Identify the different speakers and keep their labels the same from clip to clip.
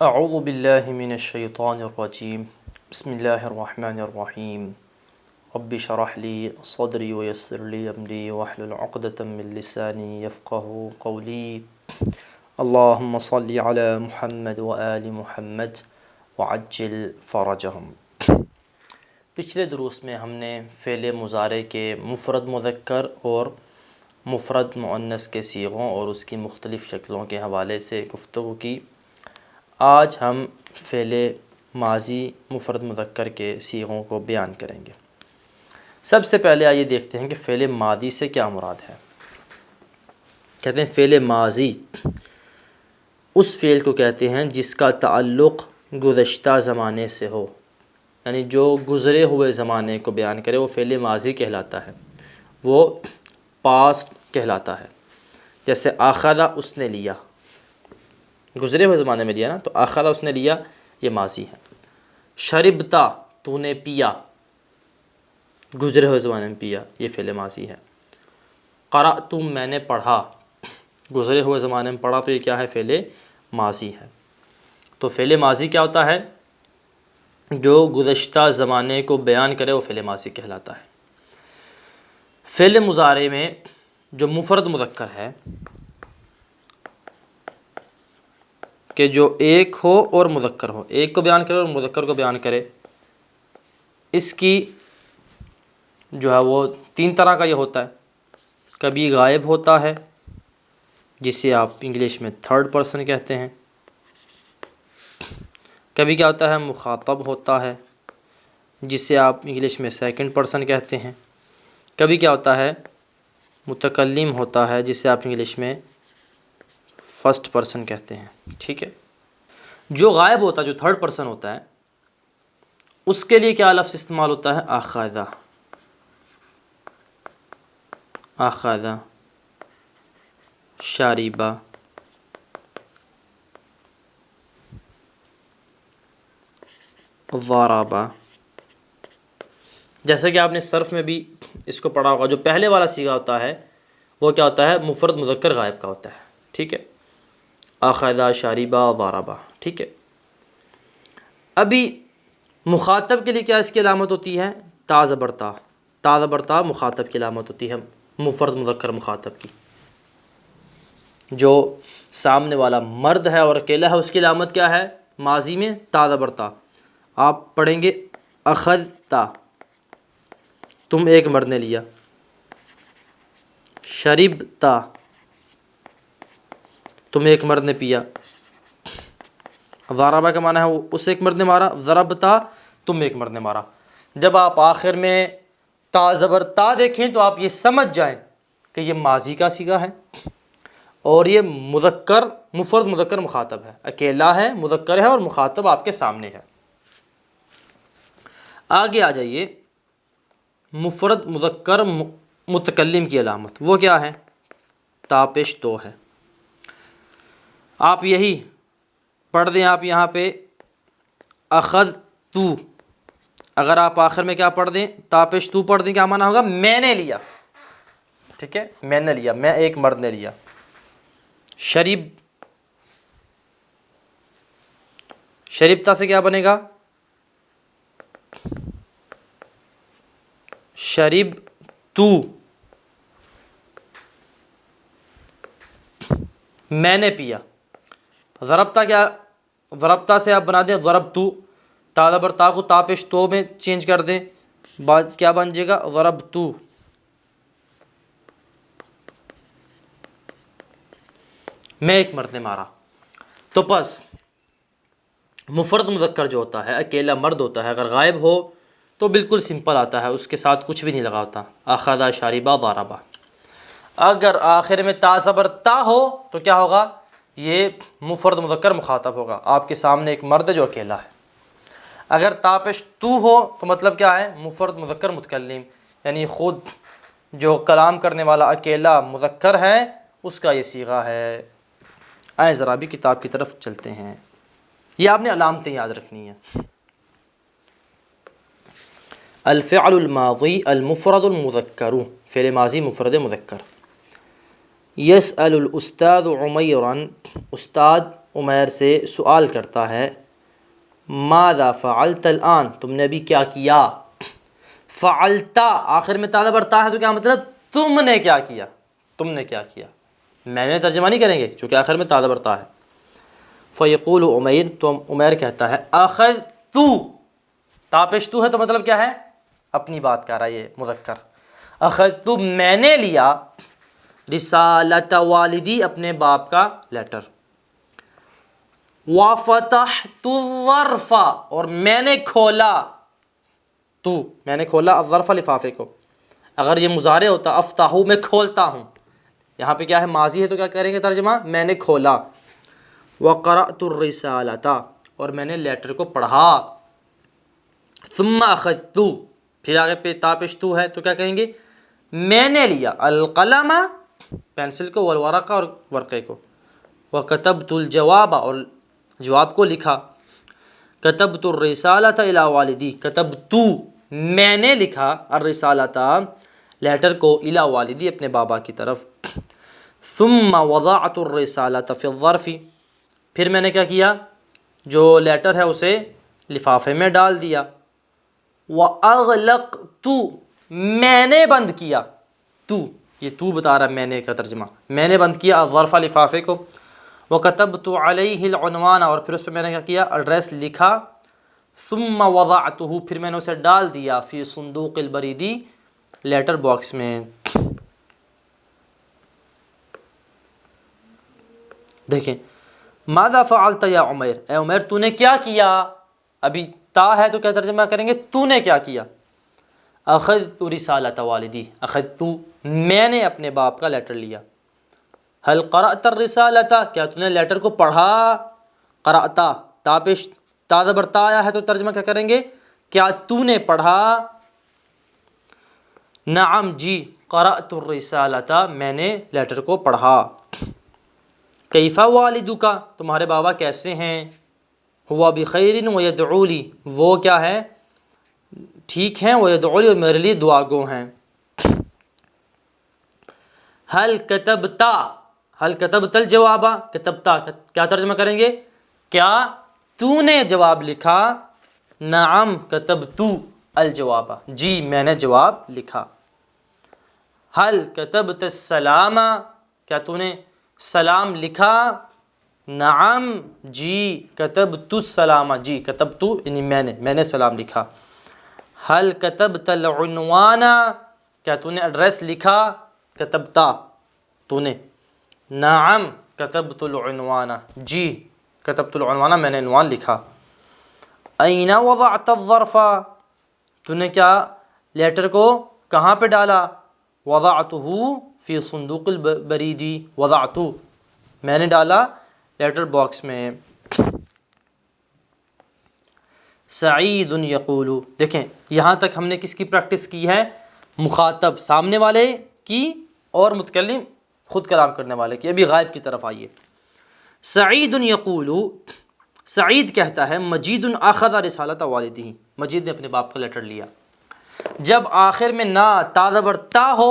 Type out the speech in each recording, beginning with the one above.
Speaker 1: اعوذ باللہ من الشیطان الرجیم بسم اللہ الرحمن الرحیم رب اشرح لی صدری ویسر لی امری واحلل عقدۃ من لسانی یفقہوا قولی اللہم صل علی محمد وآل محمد وعجل فرجہم۔ پچھلے دروس میں ہم نے فعل مضارع کے مفرد مذکر اور مفرد مؤنث کے صیغوں اور اس کی مختلف شکلوں کے حوالے سے گفتگو کی۔ آج ہم فعل ماضی مفرد مذکر کے صیغوں کو بیان کریں گے۔ سب سے پہلے آئیے دیکھتے ہیں کہ فعل ماضی سے کیا مراد ہے۔ کہتے ہیں فعل ماضی اس فعل کو کہتے ہیں جس کا تعلق گزشتہ زمانے سے ہو، یعنی جو گزرے ہوئے زمانے کو بیان کرے وہ فعل ماضی کہلاتا ہے، وہ پاسٹ کہلاتا ہے۔ جیسے آخذ اس نے لیا، گزرے ہوئے زمانے میں لیا نا، تو آخذ اس نے لیا، یہ ماضی ہے۔ شربتا تو نے پیا، گزرے ہوئے زمانے میں پیا، یہ فعل ماضی ہے۔ قرأت میں نے پڑھا، گزرے ہوئے زمانے میں پڑھا، تو یہ کیا ہے؟ فعل ماضی ہے۔ تو فعل ماضی کیا ہوتا ہے؟ جو گزشتہ زمانے کو بیان کرے وہ فعل ماضی کہلاتا ہے۔ فعل مضارع میں جو مفرد مذکر ہے کہ جو ایک ہو اور مذکر ہو، ایک کو بیان کرے اور مذکر کو بیان کرے، اس کی جو ہے وہ تین طرح کا یہ ہوتا ہے۔ کبھی غائب ہوتا ہے جسے آپ انگلش میں تھرڈ پرسن کہتے ہیں، کبھی کیا ہوتا ہے؟ مخاطب ہوتا ہے جسے آپ انگلش میں سیکنڈ پرسن کہتے ہیں، کبھی کیا ہوتا ہے؟ متکلم ہوتا ہے جسے آپ انگلش میں فرسٹ پرسن کہتے ہیں۔ ٹھیک ہے، جو غائب ہوتا ہے، جو تھرڈ پرسن ہوتا ہے، اس کے لیے کیا لفظ استعمال ہوتا ہے؟ اخذ، اخذ، شاربہ، ضربہ۔ جیسے کہ آپ نے صرف میں بھی اس کو پڑھا ہوگا، جو پہلے والا صیغہ ہوتا ہے وہ کیا ہوتا ہے؟ مفرد مذکر غائب کا ہوتا ہے۔ ٹھیک ہے، اخذ، شاربہ، ضربہ۔ ٹھیک ہے، ابھی مخاطب کے لیے کیا اس کی علامت ہوتی ہے؟ تا زبر تا، تا زبر تا مخاطب کی علامت ہوتی ہے، مفرد مذکر مخاطب کی۔ جو سامنے والا مرد ہے اور اکیلا ہے، اس کی علامت کیا ہے ماضی میں؟ تا زبر تا۔ آپ پڑھیں گے اخذتا، تم ایک مرد نے لیا۔ شربتا، تم ایک مرد نے پیا۔ ضربہ کا معنی ہے اس ایک مرد نے مارا، ضربتا تم ایک مرد نے مارا۔ جب آپ آخر میں تا زبر تا دیکھیں تو آپ یہ سمجھ جائیں کہ یہ ماضی کا صیغہ ہے اور یہ مذکر مفرد مذکر مخاطب ہے، اکیلا ہے، مذکر ہے اور مخاطب آپ کے سامنے ہے۔ آگے آ جائیے، مفرد مذکر متکلم کی علامت وہ کیا ہے؟ تا پیش تو ہے۔ آپ یہی پڑھ دیں، آپ یہاں پہ اخذتو، اگر آپ آخر میں کیا پڑھ دیں؟ تا پیش تو پڑھ دیں، کیا معنی ہوگا؟ میں نے لیا۔ ٹھیک ہے، میں نے لیا، میں ایک مرد نے لیا۔ شربتا سے کیا بنے گا؟ شرب تو، میں نے پیا۔ ضربتا کیا؟ ضربتا سے آپ بنا دیں ضربتو، تا زبر تا کو تا پیش تو میں چینج کر دیں، بعد کیا بن جائے گا؟ ضربتو۔ میں ایک مرد نے مارا۔ تو پس مفرد مذکر جو ہوتا ہے، اکیلا مرد ہوتا ہے، اگر غائب ہو تو بالکل سمپل آتا ہے، اس کے ساتھ کچھ بھی نہیں لگا ہوتا، اخذ، شاربہ، ضربہ۔ اگر آخر میں تا زبر تا ہو تو کیا ہوگا؟ یہ مفرد مذکر مخاطب ہوگا، آپ کے سامنے ایک مرد ہے جو اکیلا ہے۔ اگر تا پیش تو ہو تو مطلب کیا ہے؟ مفرد مذکر متکلم، یعنی خود جو کلام کرنے والا اکیلا مذکر ہے اس کا یہ صیغہ ہے۔ آئیں ذرا بھی کتاب کی طرف چلتے ہیں، یہ آپ نے علامتیں یاد رکھنی ہیں۔ الفعل الماضی المفرد المذکر، فعل ماضی مفرد مذکر۔ یسأل الاستاذ عمیرا، استاد عمیر سے سوال کرتا ہے، ماذا فعلت الآن، تم نے ابھی کیا کیا؟ فعلتا آخر میں تا برتا ہے تو کیا مطلب؟ تم نے کیا کیا، تم نے کیا کیا، میں نے ترجمہ نہیں کریں گے چونکہ آخر میں تا برتا ہے۔ فیقول عمیر، تو عمیر کہتا ہے، اخذت، تا پیش تو ہے تو مطلب کیا ہے؟ اپنی بات کر رہا ہے یہ مذکر۔ اخذت، میں نے لیا، رسالت والدی، اپنے باپ کا لیٹر، وفتحت الظرف، اور میں نے کھولا، میں نے کھولا الظرف لفافے کو۔ اگر یہ مضارع ہوتا افتحو، میں کھولتا ہوں، یہاں پہ کیا ہے؟ ماضی ہے تو کیا کریں گے ترجمہ؟ میں نے کھولا۔ وقرأت الرسالۃ، اور میں نے لیٹر کو پڑھا۔ ثم اخذت، پھر آگے پہ تا پیش تو ہے تو کیا کہیں گے؟ میں نے لیا، القلم، پینسل کو، والورقہ، اور ورقے کو، وکتبت الجواب، اور جواب کو لکھا۔ کتبت الرسالۃ الی والدی، کتبت، میں نے لکھا، الرسالۃ، لیٹر کو، الی والدی، اپنے بابا کی طرف۔ ثم وضعت الرسالۃ فی الظرف، پھر میں نے کیا کیا؟ جو لیٹر ہے اسے لفافے میں ڈال دیا۔ وَأَغْلَقْتُ، میں نے بند کیا، یہ تو بتا رہا ہے میں نے کا ترجمہ، میں نے بند کیا الظرف، لفافے کو۔ وَكَتَبْتُ عَلَيْهِ الْعُنْوَانَ، اور پھر اس پہ میں نے کیا کیا؟ ایڈریس لکھا۔ ثُمَّ وَضَعْتُهُ، پھر میں نے اسے ڈال دیا، فی صندوق البریدی، لیٹر باکس میں۔ دیکھیں، ماذا فعلت یا عمیر، اے عمیر تو نے کیا کیا؟ ابھی تا ہے تو کیا ترجمہ کریں گے؟ تو نے کیا کیا؟ اخذت رسالۃ والدی، اخذت، میں نے اپنے باپ کا لیٹر لیا۔ هل قرأت الرسالۃ، کیا تو نے لیٹر کو پڑھا؟ قرأت، تا پیش تا زبر تا آیا ہے تو ترجمہ کیا کریں گے؟ کیا تو نے پڑھا؟ نعم، جی، قرأت الرسالۃ، میں نے لیٹر کو پڑھا۔ کیف والدک، تمہارے بابا کیسے ہیں؟ ہوا بخیر ویدعو لی، وہ کیا ہے؟ ٹھیک ہیں، ویدعو لی، اور میرے لیے دعا گو ہیں۔ هل کتبت، هل کتبت الجواب، کتبت کیا ترجمہ کریں گے؟ کیا تو نے جواب لکھا؟ نعم کتبت الجواب، جی میں نے جواب لکھا۔ هل کتبت السلام، کیا تو نے سلام لکھا؟ نعم، جی، کتبت السلام، جی کتبت یعنی میں نے سلام لکھا۔ هل کتبت العنوان، کیا تو نے ایڈریس لکھا؟ کتبتا، تو نے۔ نعم کتبت العنوان، جی کتبت العنوان، میں نے عنوان لکھا۔ این وضعت الظرف، تو نے کیا لیٹر کو کہاں پہ ڈالا؟ وضعته فی صندوق البریدی، وضعت، میں نے ڈالا لیٹر باکس میں۔ سعید یقول، دیکھیں یہاں تک ہم نے کس کی پریکٹس کی ہے؟ مخاطب سامنے والے کی، اور متکلم خود کلام کرنے والے کی۔ ابھی غائب کی طرف آئیے۔ سعید یقول، سعید کہتا ہے، مجید اخذ رسالۃ والدہ، مجید نے اپنے باپ کا لیٹر لیا۔ جب آخر میں نہ تا زبر تا ہو،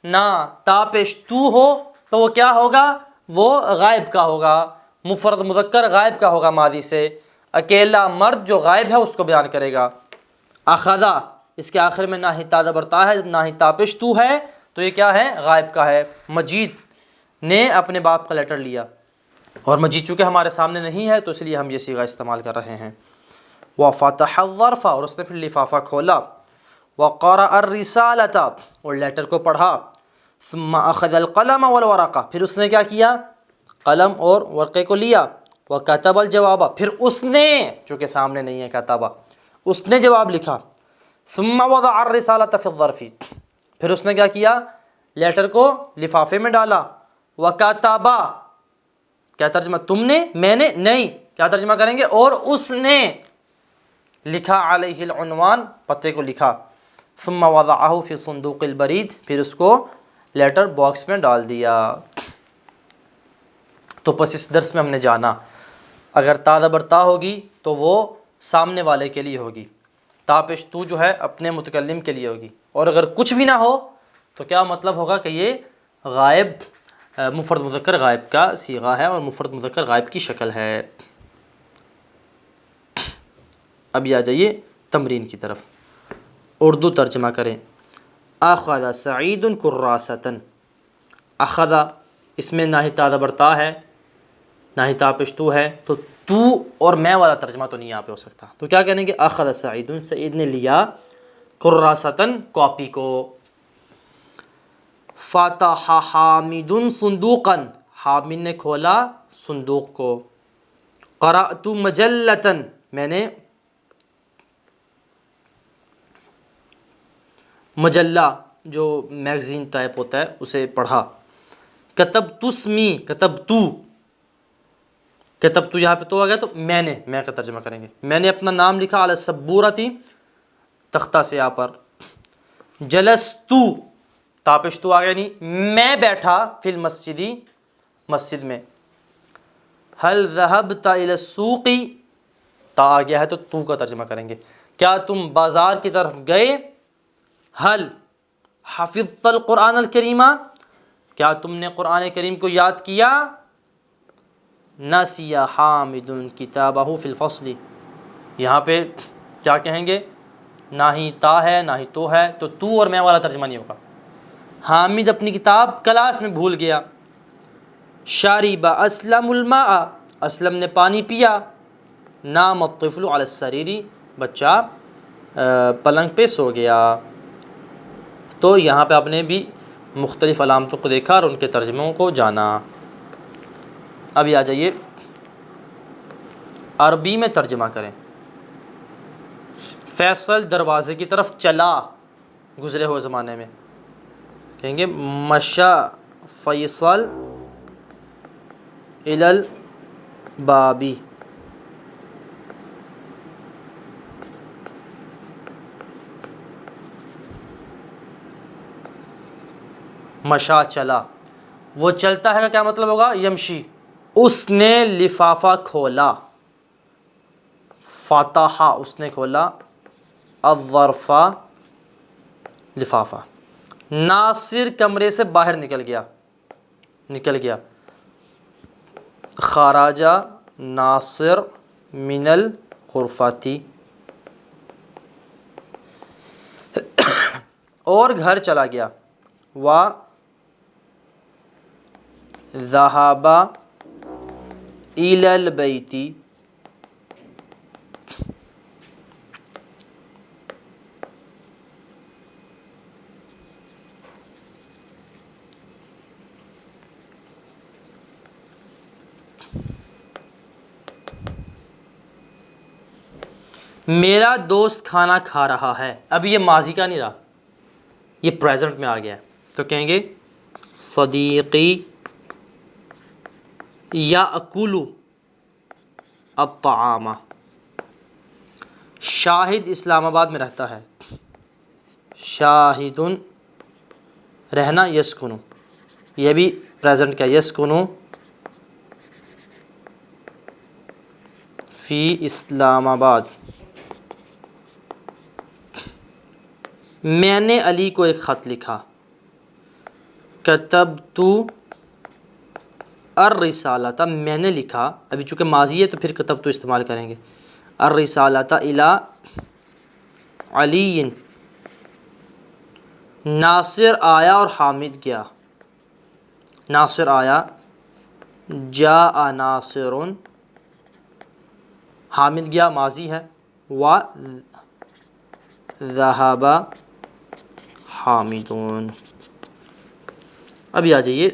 Speaker 1: نہ تا پیش تو ہو، تو وہ کیا ہوگا؟ وہ غائب کا ہوگا، مفرد مذکر غائب کا ہوگا ماضی سے۔ اکیلا مرد جو غائب ہے اس کو بیان کرے گا۔ اخذا، اس کے آخر میں نہ ہی تا زبر تا ہے نہ ہی تا پیش تو ہے، تو یہ کیا ہے؟ غائب کا ہے۔ مجید نے اپنے باپ کا لیٹر لیا، اور مجید چونکہ ہمارے سامنے نہیں ہے تو اس لیے ہم یہ صیغہ استعمال کر رہے ہیں۔ وفتح الظرف، اور اس نے پھر لفافہ کھولا۔ وقرأ الرسالۃ، اور لیٹر کو پڑھا۔ ثم اخذ القلم والورقہ، پھر اس نے کیا کیا؟ قلم اور ورقے کو لیا۔ وکتب الجواب، پھر اس نے، چونکہ سامنے نہیں ہے کتبہ، اس نے جواب لکھا۔ ثم وضع الرسالۃ فی الظرف، پھر اس نے کیا کیا؟ لیٹر کو لفافے میں ڈالا۔ وکتب، کیا ترجمہ؟ تم نے، میں نے نہیں، کیا ترجمہ کریں گے؟ اور اس نے لکھا، علیہ العنوان، پتے کو لکھا۔ ثم وضعہ فی صندوق البرید، پھر اس کو لیٹر باکس میں ڈال دیا۔ تو پس اس درس میں ہم نے جانا، اگر تا زبر تا ہوگی تو وہ سامنے والے کے لیے ہوگی، تا پیش تو جو ہے اپنے متکلم کے لیے ہوگی، اور اگر کچھ بھی نہ ہو تو کیا مطلب ہوگا کہ یہ غائب مفرد مذکر غائب کا صیغہ ہے اور مفرد مذکر غائب کی شکل ہے۔ اب یہ آ جائیے تمرین کی طرف، اردو ترجمہ کریں۔ اخذ سعید کراستً، اخذ اس میں نہ ہی تا زبر تا ہے نہ ہی تا پیش تو ہے، تو تو اور میں والا ترجمہ تو نہیں یہاں پہ ہو سکتا، تو کیا کہیں گے؟ اخذ سعید، سعید نے لیا، کراستً کاپی کو، فتح حامد صندوقاً، حامد نے کھولا صندوق کو، قرأت مجلةً، میں نے مجلہ جو میگزین ٹائپ ہوتا ہے اسے پڑھا، کتبت اسمی، کتبت یہاں پہ تو آ گیا تو میں کا ترجمہ کریں گے، میں نے اپنا نام لکھا، علی السبورۃ، تختہ سیاہ پر، جلست، تاپش تو آ گیا نہیں، میں بیٹھا، فی المسجد، مسجد میں، هل ذهبت الى السوق، تا آ گیا ہے تو کا ترجمہ کریں گے، کیا تم بازار کی طرف گئے، هل حفظت القرآن الکریم، کیا تم نے قرآن کریم کو یاد کیا، نسی حامد کتابہ فی الفصل، یہاں پہ کیا کہیں گے؟ نہ ہی تا ہے نہ ہی تو ہے، تو اور میں والا ترجمہ نہیں ہوگا، حامد اپنی کتاب کلاس میں بھول گیا، شارب اسلم الماء، اسلم نے پانی پیا، نام الطفل علی السریر، بچہ پلنگ پہ سو گیا۔ تو یہاں پہ آپ نے بھی مختلف علامتوں کو دیکھا اور ان کے ترجموں کو جانا۔ اب یہ آ جائیے عربی میں ترجمہ کریں۔ فیصل دروازے کی طرف چلا، گزرے ہوئے زمانے میں کہیں گے مشى فیصل الی الباب، مشا چلا، وہ چلتا ہے کا کیا مطلب ہوگا؟ یمشی، اس نے لفافہ کھولا، فتح اس نے کھولا، الظرف لفافہ، ناصر کمرے سے باہر نکل گیا، خرج ناصر من الغرفۃ، اور گھر چلا گیا، ذهب الى البیت، میرا دوست کھانا کھا رہا ہے، اب یہ ماضی کا نہیں رہا، یہ پریزنٹ میں آ گیا ہے، تو کہیں گے صدیقی یاکل الطعام، شاہد اسلام آباد میں رہتا ہے، شاہد رہنا، یسکن، یہ بھی پریزنٹ کا، یسکن فی اسلام آباد، میں نے علی کو ایک خط لکھا، کتبت الرسالۃ، میں نے لکھا، ابھی چونکہ ماضی ہے تو پھر کتبت استعمال کریں گے، الرسالۃ الی علی، ناصر آیا اور حامد گیا، ناصر آیا، جاء ناصر، حامد گیا ماضی ہے، ذهب حامد۔ اب آ جائیے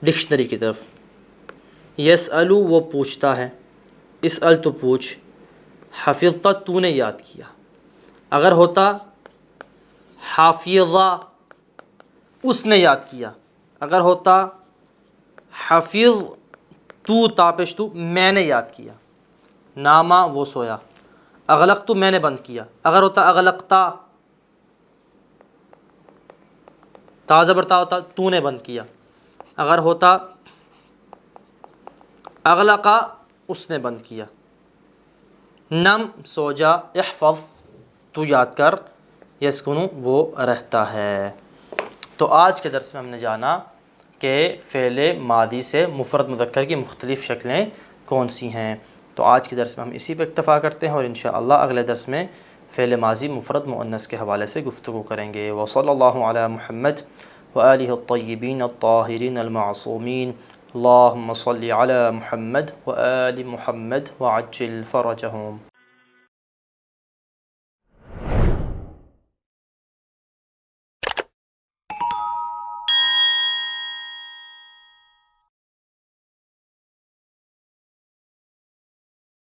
Speaker 1: ڈکشنری کی طرف۔ یسأل وہ پوچھتا ہے، اسأل تو پوچھ، حفظت تو نے یاد کیا، اگر ہوتا حافظہ اس نے یاد کیا، اگر ہوتا حفظ تو تاپش تو میں نے یاد کیا، ناما وہ سویا، اغلق تو میں نے بند کیا، اگر ہوتا اغلقتا تا زبرتا ہوتا تو نے بند کیا، اگر ہوتا اغلقا اس نے بند کیا، نم سو جا، احفظ تو یاد کر، یسکنو وہ رہتا ہے۔ تو آج کے درس میں ہم نے جانا کہ فعل ماضی سے مفرد مذکر کی مختلف شکلیں کون سی ہیں. تو آج کے درس میں ہم اسی پہ اکتفا کرتے ہیں، اور انشاءاللہ اگلے درس میں فعل ماضی مفرد مؤنث کے حوالے سے گفتگو کریں گے. وصلی اللہ علی محمد وآلہ الطیبین الطاہرین المعصومین. اللہم صلی علی محمد وآل محمد وعجل فرجہم.